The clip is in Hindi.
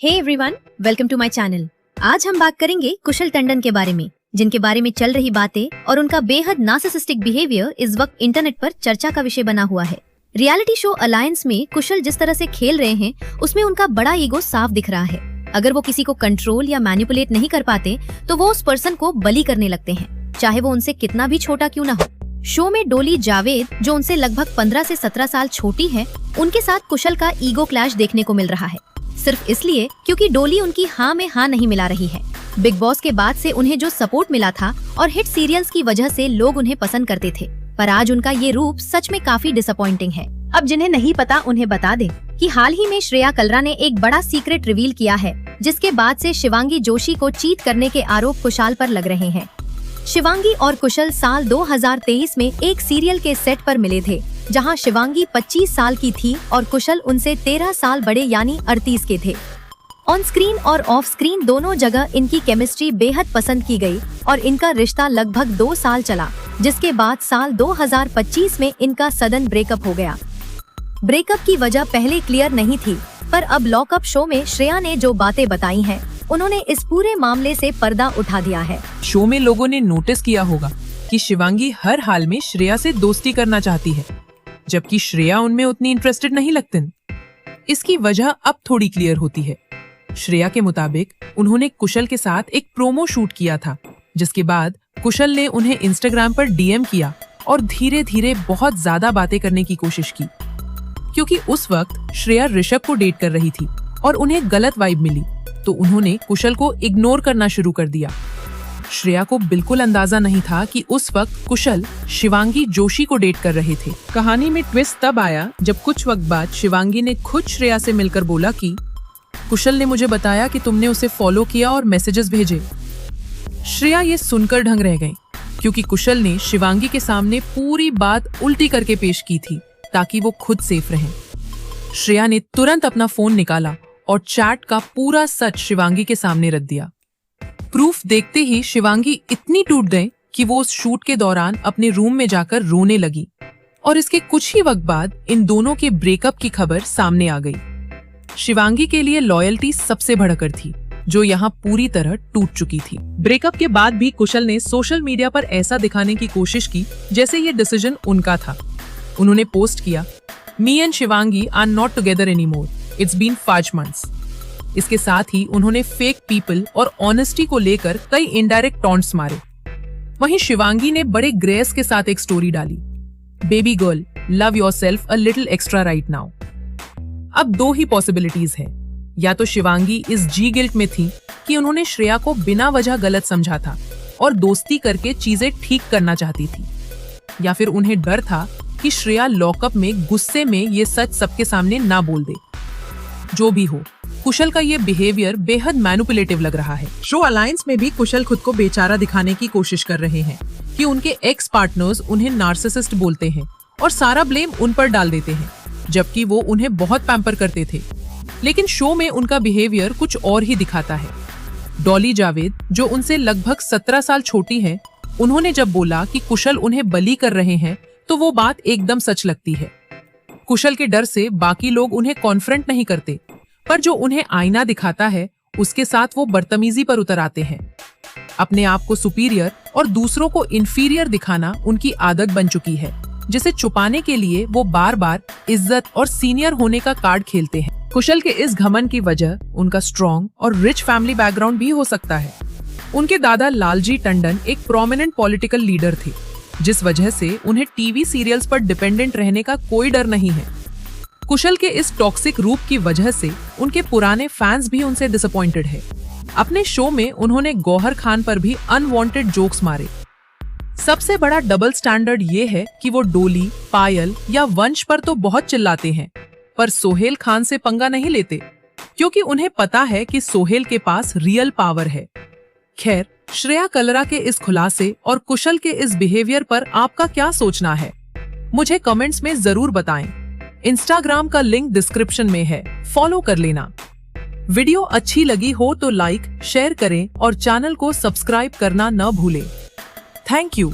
Hey everyone, welcome to my channel. आज हम बात करेंगे कुशल टंडन के बारे में, जिनके बारे में चल रही बातें और उनका बेहद नार्सिसिस्टिक बिहेवियर इस वक्त इंटरनेट पर चर्चा का विषय बना हुआ है। रियलिटी शो अलायंस में कुशल जिस तरह से खेल रहे हैं, उसमें उनका बड़ा ईगो साफ दिख रहा है। अगर वो किसी को कंट्रोल या मैनिपुलेट नहीं कर पाते तो वो उस पर्सन को बली करने लगते हैं, चाहे वो उनसे कितना भी छोटा क्यों ना हो। शो में डोली जावेद, जो उनसे लगभग 15 से 17 साल छोटी है, उनके साथ कुशल का ईगो क्लैश देखने को मिल रहा है, सिर्फ इसलिए क्योंकि डोली उनकी हाँ में हाँ नहीं मिला रही है। बिग बॉस के बाद से उन्हें जो सपोर्ट मिला था और हिट सीरियल्स की वजह से लोग उन्हें पसंद करते थे, पर आज उनका ये रूप सच में काफी डिसअपॉइंटिंग है। अब जिन्हें नहीं पता उन्हें बता दें कि हाल ही में श्रेया कलरा ने एक बड़ा सीक्रेट रिवील किया है, जिसके बाद से शिवांगी जोशी को चीट करने के आरोप कुशाल पर लग रहे हैं। शिवांगी और कुशल साल 2023 में एक सीरियल के सेट पर मिले थे, जहां शिवांगी 25 साल की थी और कुशल उनसे 13 साल बड़े यानी 38 के थे। ऑन स्क्रीन और ऑफ स्क्रीन दोनों जगह इनकी केमिस्ट्री बेहद पसंद की गई और इनका रिश्ता लगभग 2 साल चला, जिसके बाद साल 2025 में इनका सडन ब्रेकअप हो गया। ब्रेकअप की वजह पहले क्लियर नहीं थी, पर अब लॉकअप शो में श्रेया ने जो बातें बताई हैं, उन्होंने इस पूरे मामले से पर्दा उठा दिया है। शो में लोगों ने नोटिस किया होगा कि शिवांगी हर हाल में श्रेया से दोस्ती करना चाहती है, जबकि श्रेया उनमें उतनी इंटरेस्टेड नहीं लगती। इसकी वजह अब थोड़ी क्लियर होती है। श्रेया के मुताबिक उन्होंने कुशल के साथ एक प्रोमो शूट किया था, जिसके बाद कुशल ने उन्हें इंस्टाग्राम पर डीएम किया और धीरे धीरे बहुत ज्यादा बातें करने की कोशिश की, क्योंकि उस वक्त श्रेया ऋषभ को डेट कर रही थी और उन्हें गलत वाइब मिली, तो उन्होंने कुशल को इग्नोर करना शुरू कर दिया। श्रेया को बिल्कुल अंदाजा नहीं था कि उस वक्त कुशल शिवांगी जोशी को डेट कर रहे थे। कहानी में ट्विस्ट तब आया जब कुछ वक्त बाद शिवांगी ने खुद श्रेया से मिलकर बोला कि कुशल ने मुझे बताया कि तुमने उसे फॉलो किया और मैसेजेस भेजे। श्रेया ये सुनकर ढंग रह गई, क्योंकि कुशल ने शिवांगी के सामने पूरी बात उल्टी करके पेश की थी ताकि वो खुद सेफ रहें। श्रेया ने तुरंत अपना फोन निकाला और चैट का पूरा सच शिवांगी के सामने रख दिया। प्रूफ देखते ही शिवांगी इतनी टूट गई कि वो उस शूट के दौरान अपने रूम में जाकर रोने लगी और इसके कुछ ही वक्त बाद इन दोनों के ब्रेकअप की खबर सामने आ गई। शिवांगी के लिए लॉयल्टी सबसे बढ़कर थी, जो यहाँ पूरी तरह टूट चुकी थी। ब्रेकअप के बाद भी कुशल ने सोशल मीडिया पर ऐसा दिखाने की कोशिश की जैसे ये डिसीजन उनका था। उन्होंने पोस्ट किया, me and Shivangi are not together anymore, it's been 5 months। इसके साथ ही उन्होंने फेक पीपल और ऑनेस्टी को लेकर कई इनडायरेक्ट टॉन्ट्स मारे। वहीं शिवांगी ने बड़े ग्रेस के साथ एक स्टोरी डाली, baby girl love yourself a little extra right now. अब 2 ही पॉसिबिलिटीज हैं, या तो शिवांगी इस जी गिल्ट में थी कि उन्होंने श्रेया को बिना वजह गलत समझा था और दोस्ती करके चीजें ठीक करना चाहती थी, या फिर उन्हें डर था कि श्रेया लॉकअप में गुस्से में ये सच सबके सामने ना बोल दे। जो भी हो, कुशल का ये बिहेवियर बेहद मैनिपुलेटिव लग रहा है। शो अलायंस में भी कुशल खुद को बेचारा दिखाने की कोशिश कर रहे हैं कि उनके एक्स पार्टनर्स उन्हें नार्सिसिस्ट बोलते हैं और सारा ब्लेम उन पर डाल देते हैं, जबकि वो उन्हें बहुत पैम्पर करते थे। लेकिन शो में उनका बिहेवियर कुछ और ही दिखाता है। डोली जावेद, जो उनसे लगभग 17 साल छोटी है, उन्होंने जब बोला कि कुशल उन्हें बली कर रहे हैं, तो वो बात एकदम सच लगती है। कुशल के डर से बाकी लोग उन्हें कॉन्फ्रंट नहीं करते, पर जो उन्हें आईना दिखाता है उसके साथ वो बदतमीजी पर उतर आते हैं। अपने आप को सुपीरियर और दूसरों को इंफीरियर दिखाना उनकी आदत बन चुकी है, जिसे छुपाने के लिए वो बार बार इज्जत और सीनियर होने का कार्ड खेलते हैं। कुशल के इस घमंड की वजह उनका स्ट्रॉन्ग और रिच फैमिली बैकग्राउंड भी हो सकता है। उनके दादा लालजी टंडन एक प्रोमिनेंट पॉलिटिकल लीडर थे, जिस वजह से उन्हें टीवी सीरियल्स पर डिपेंडेंट रहने का कोई डर नहीं है। कुशल के इस टॉक्सिक रूप की वजह से उनके पुराने फैंस भी उनसे डिसअपॉइंटेड है। अपने शो में उन्होंने गौहर खान पर भी अनवांटेड जोक्स मारे। सबसे बड़ा डबल स्टैंडर्ड ये है कि वो डोली, पायल या वंश पर तो बहुत चिल्लाते हैं, पर सोहेल खान से पंगा नहीं लेते, क्योंकि उन्हें पता है कि सोहेल के पास रियल पावर है। खैर, श्रेया कलरा के इस खुलासे और कुशल के इस बिहेवियर पर आपका क्या सोचना है, मुझे कमेंट्स में जरूर बताएं। इंस्टाग्राम का लिंक डिस्क्रिप्शन में है, फॉलो कर लेना। वीडियो अच्छी लगी हो तो लाइक, शेयर करें और चैनल को सब्सक्राइब करना न भूलें। Thank you.